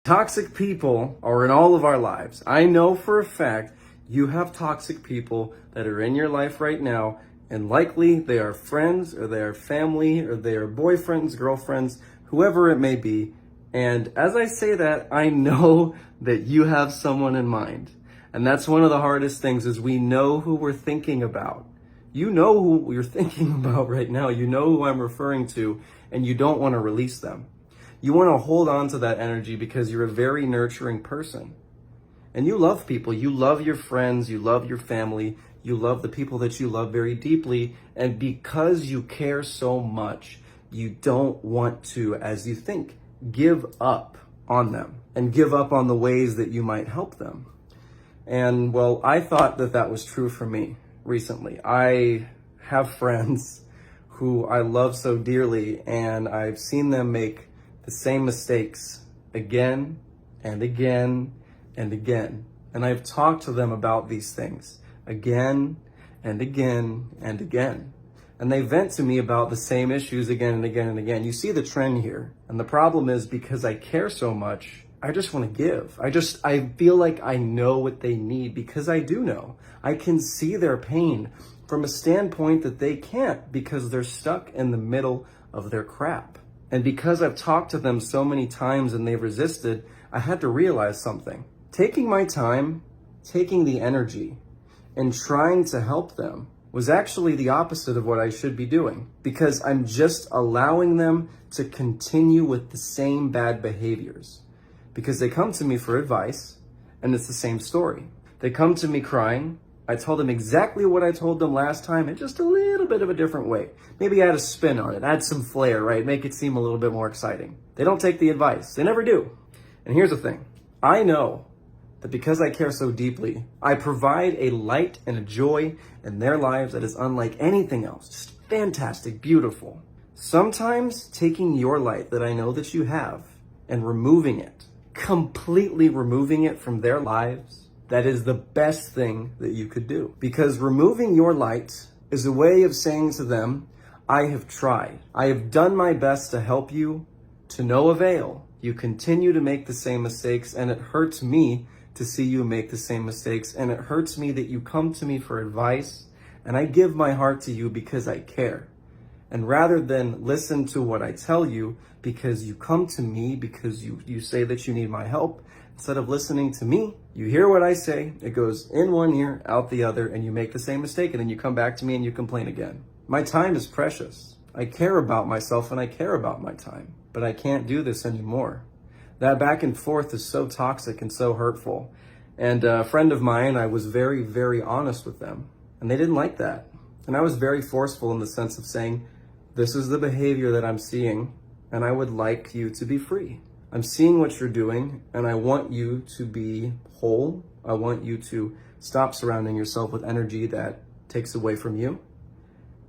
Toxic people are in all of our lives. I know for a fact you have toxic people that are in your life right now, and likely they are friends or they are family or they are boyfriends, girlfriends, whoever it may be. And as I say that, I know that you have someone in mind. And that's one of the hardest things is we know who we're thinking about. You know who you're thinking about right now. You know who I'm referring to, and you don't want to release them. You want to hold on to that energy because you're a very nurturing person. And you love people. You love your friends. You love your family. You love the people that you love very deeply. And because you care so much, you don't want to, as you think, give up on them and give up on the ways that you might help them. And well, I thought that that was true for me recently. I have friends who I love so dearly, and I've seen them make the same mistakes again and again and again. And I've talked to them about these things again and again and again. And they vent to me about the same issues again and again and again. You see the trend here. And the problem is because I care so much, I just want to give. I feel like I know what they need because I do know. I can see their pain from a standpoint that they can't because they're stuck in the middle of their crap. And because I've talked to them so many times and they've resisted, I had to realize something. Taking my time, taking the energy, and trying to help them was actually the opposite of what I should be doing, because I'm just allowing them to continue with the same bad behaviors. Because they come to me for advice, and it's the same story. They come to me crying. I told them exactly what I told them last time in just a little bit of a different way. Maybe add a spin on it, add some flair, right? Make it seem a little bit more exciting. They don't take the advice. They never do. And here's the thing. I know that because I care so deeply, I provide a light and a joy in their lives that is unlike anything else. Just fantastic, beautiful. Sometimes taking your light that I know that you have and removing it, completely removing it from their lives, that is the best thing that you could do. Because removing your light is a way of saying to them, I have tried. I have done my best to help you, to no avail. You continue to make the same mistakes, and it hurts me to see you make the same mistakes, and it hurts me that you come to me for advice, and I give my heart to you because I care. And rather than listen to what I tell you because you come to me because you say that you need my help, instead of listening to me, you hear what I say, it goes in one ear, out the other, and you make the same mistake, and then you come back to me and you complain again. My time is precious. I care about myself and I care about my time, but I can't do this anymore. That back and forth is so toxic and so hurtful. And a friend of mine, I was very, very honest with them, and they didn't like that. And I was very forceful in the sense of saying, this is the behavior that I'm seeing, and I would like you to be free. I'm seeing what you're doing, and I want you to be whole. I want you to stop surrounding yourself with energy that takes away from you.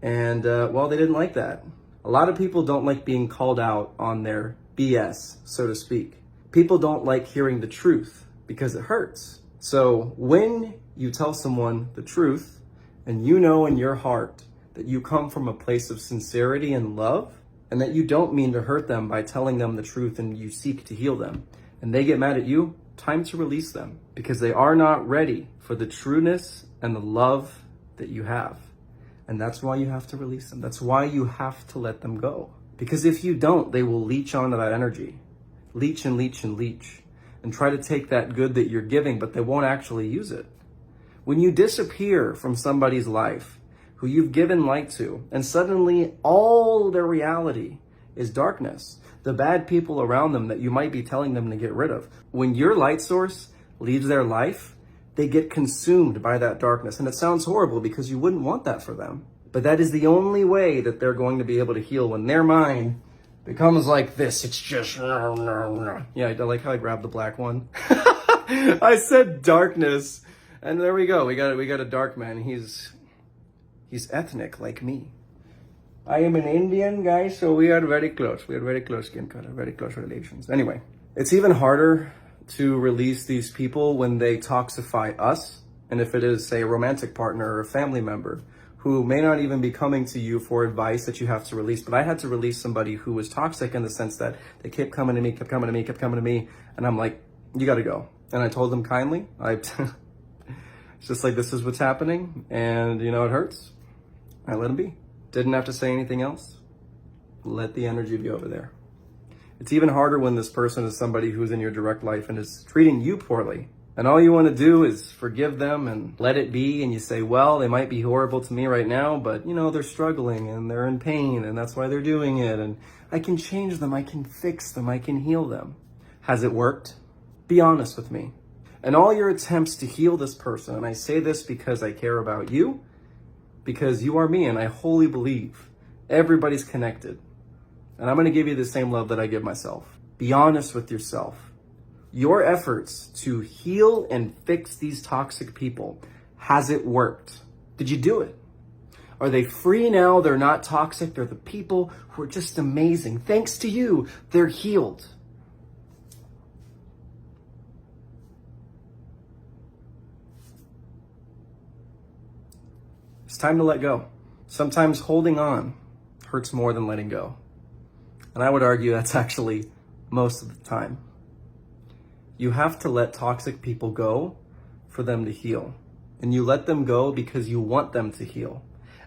And well, they didn't like that. A lot of people don't like being called out on their BS, so to speak. People don't like hearing the truth because it hurts. So when you tell someone the truth, and you know in your heart that you come from a place of sincerity and love, and that you don't mean to hurt them by telling them the truth and you seek to heal them, and they get mad at you, time to release them because they are not ready for the trueness and the love that you have. And that's why you have to release them. That's why you have to let them go. Because if you don't, they will leech onto that energy. Leech and leech and leech. And try to take that good that you're giving, but they won't actually use it. When you disappear from somebody's life who you've given light to, and suddenly all their reality is darkness, the bad people around them that you might be telling them to get rid of. When your light source leaves their life, they get consumed by that darkness. And it sounds horrible because you wouldn't want that for them. But that is the only way that they're going to be able to heal, when their mind becomes like this. It's just, yeah, I like how I grabbed the black one. I said darkness. And there we go. We got a dark man. He's ethnic like me. I am an Indian guy, so we are very close. We are very close skin color, very close relations. Anyway, it's even harder to release these people when they toxify us. And if it is, say, a romantic partner or a family member who may not even be coming to you for advice that you have to release. But I had to release somebody who was toxic in the sense that they kept coming to me, kept coming to me, kept coming to me. And I'm like, you got to go. And I told them kindly, it's just like, this is what's happening. And you know, it hurts. I let them be. Didn't have to say anything else. Let the energy be over there. It's even harder when this person is somebody who's in your direct life and is treating you poorly. And all you want to do is forgive them and let it be. And you say, well, they might be horrible to me right now, but you know, they're struggling and they're in pain and that's why they're doing it. And I can change them. I can fix them. I can heal them. Has it worked? Be honest with me. And all your attempts to heal this person, and I say this because I care about you, because you are me, and I wholly believe everybody's connected. And I'm going to give you the same love that I give myself. Be honest with yourself. Your efforts to heal and fix these toxic people, has it worked? Did you do it? Are they free now? They're not toxic. They're the people who are just amazing. Thanks to you, they're healed. It's time to let go. Sometimes holding on hurts more than letting go. And I would argue that's actually most of the time. You have to let toxic people go for them to heal. And you let them go because you want them to heal.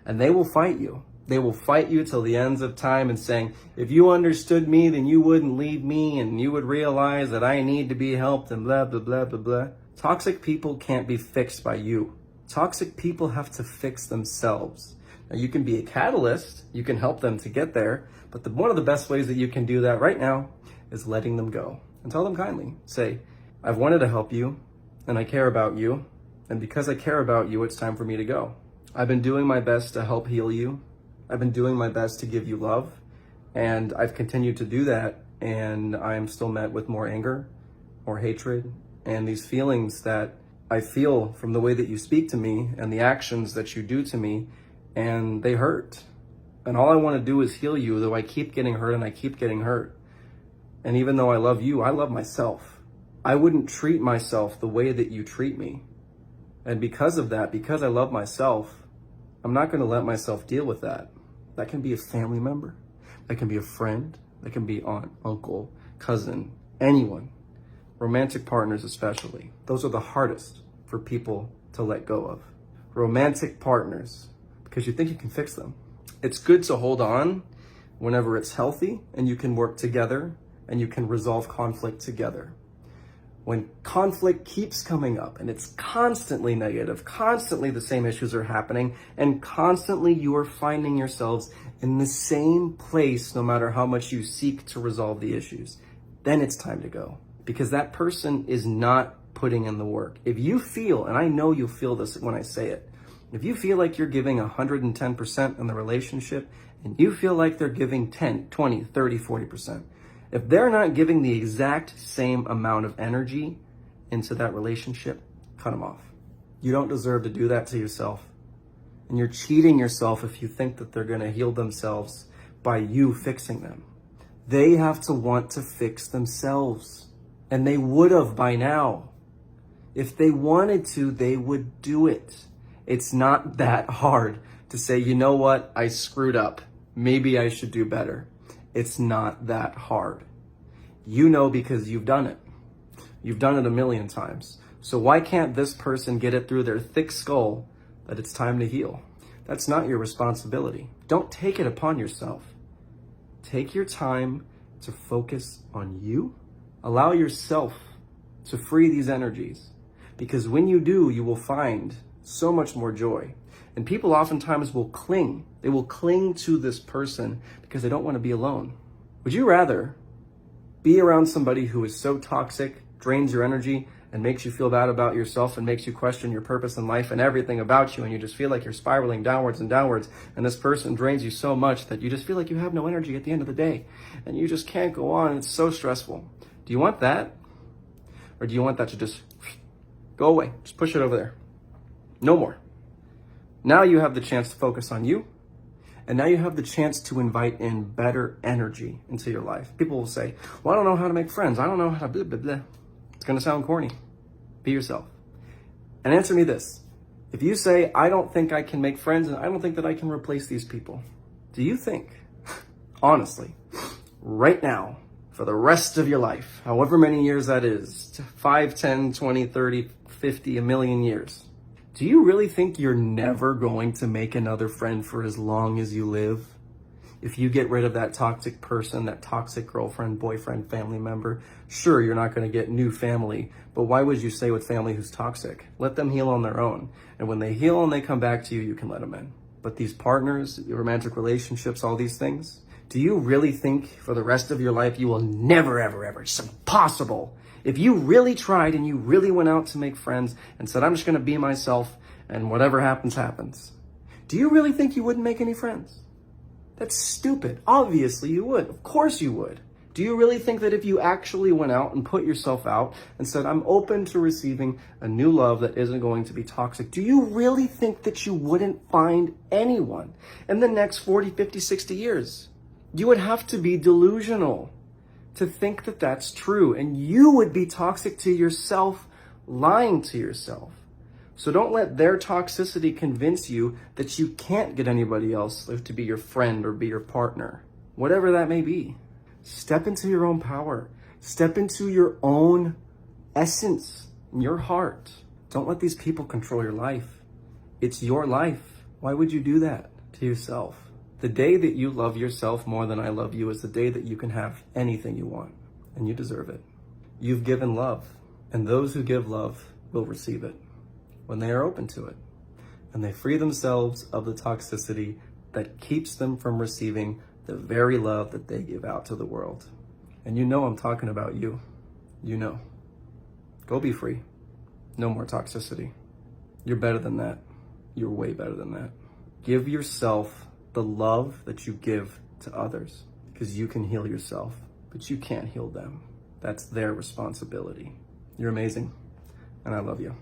And they will fight you. They will fight you till the ends of time and saying, if you understood me, then you wouldn't leave me and you would realize that I need to be helped and blah, blah, blah, blah, blah. Toxic people can't be fixed by you. Toxic people have to fix themselves. Now, you can be a catalyst. You can help them to get there. But one of the best ways that you can do that right now is letting them go. And tell them kindly. Say, I've wanted to help you, and I care about you. And because I care about you, it's time for me to go. I've been doing my best to help heal you. I've been doing my best to give you love. And I've continued to do that. And I am still met with more anger, more hatred, and these feelings that I feel from the way that you speak to me and the actions that you do to me, and they hurt. And all I want to do is heal you, though I keep getting hurt and I keep getting hurt. And even though I love you, I love myself. I wouldn't treat myself the way that you treat me. And because of that, because I love myself, I'm not going to let myself deal with that. That can be a family member. That can be a friend. That can be aunt, uncle, cousin, anyone. Romantic partners especially. Those are the hardest for people to let go of. Romantic partners, because you think you can fix them. It's good to hold on whenever it's healthy and you can work together and you can resolve conflict together. When conflict keeps coming up and it's constantly negative, constantly the same issues are happening, and constantly you are finding yourselves in the same place no matter how much you seek to resolve the issues, then it's time to go. Because that person is not putting in the work. If you feel, and I know you'll feel this when I say it, if you feel like you're giving 110% in the relationship and you feel like they're giving 10, 20, 30, 40%, if they're not giving the exact same amount of energy into that relationship, cut them off. You don't deserve to do that to yourself. And you're cheating yourself if you think that they're going to heal themselves by you fixing them. They have to want to fix themselves. And they would have by now. If they wanted to, they would do it. It's not that hard to say, you know what, I screwed up. Maybe I should do better. It's not that hard. You know because you've done it. You've done it a million times. So why can't this person get it through their thick skull that it's time to heal? That's not your responsibility. Don't take it upon yourself. Take your time to focus on you. Allow yourself to free these energies. Because when you do, you will find so much more joy. And people oftentimes will cling. They will cling to this person because they don't want to be alone. Would you rather be around somebody who is so toxic, drains your energy, and makes you feel bad about yourself and makes you question your purpose in life and everything about you, and you just feel like you're spiraling downwards and downwards, and this person drains you so much that you just feel like you have no energy at the end of the day, and you just can't go on, and it's so stressful. Do you want that? Or do you want that to just go away? Just push it over there. No more. Now you have the chance to focus on you. And now you have the chance to invite in better energy into your life. People will say, well, I don't know how to make friends. I don't know how to blah, blah, blah. It's going to sound corny. Be yourself. And answer me this. If you say, I don't think I can make friends and I don't think that I can replace these people, do you think, honestly, right now, for the rest of your life, however many years that is, 5, 10, 20, 30, 50, a million years, do you really think you're never going to make another friend for as long as you live? If you get rid of that toxic person, that toxic girlfriend, boyfriend, family member, sure, you're not going to get new family, but why would you stay with family who's toxic? Let them heal on their own. And when they heal and they come back to you, you can let them in. But these partners, your romantic relationships, all these things, do you really think for the rest of your life you will never, ever, ever? It's impossible. If you really tried and you really went out to make friends and said, I'm just going to be myself and whatever happens, happens, do you really think you wouldn't make any friends? That's stupid. Obviously you would. Of course you would. Do you really think that if you actually went out and put yourself out and said, I'm open to receiving a new love that isn't going to be toxic, do you really think that you wouldn't find anyone in the next 40, 50, 60 years? You would have to be delusional to think that that's true. And you would be toxic to yourself, lying to yourself. So don't let their toxicity convince you that you can't get anybody else to be your friend or be your partner, whatever that may be. Step into your own power. Step into your own essence, in your heart. Don't let these people control your life. It's your life. Why would you do that to yourself? The day that you love yourself more than I love you is the day that you can have anything you want, and you deserve it. You've given love, and those who give love will receive it when they are open to it, and they free themselves of the toxicity that keeps them from receiving the very love that they give out to the world. And you know I'm talking about you. You know. Go be free. No more toxicity. You're better than that. You're way better than that. Give yourself the love that you give to others, because you can heal yourself, but you can't heal them. That's their responsibility. You're amazing, and I love you.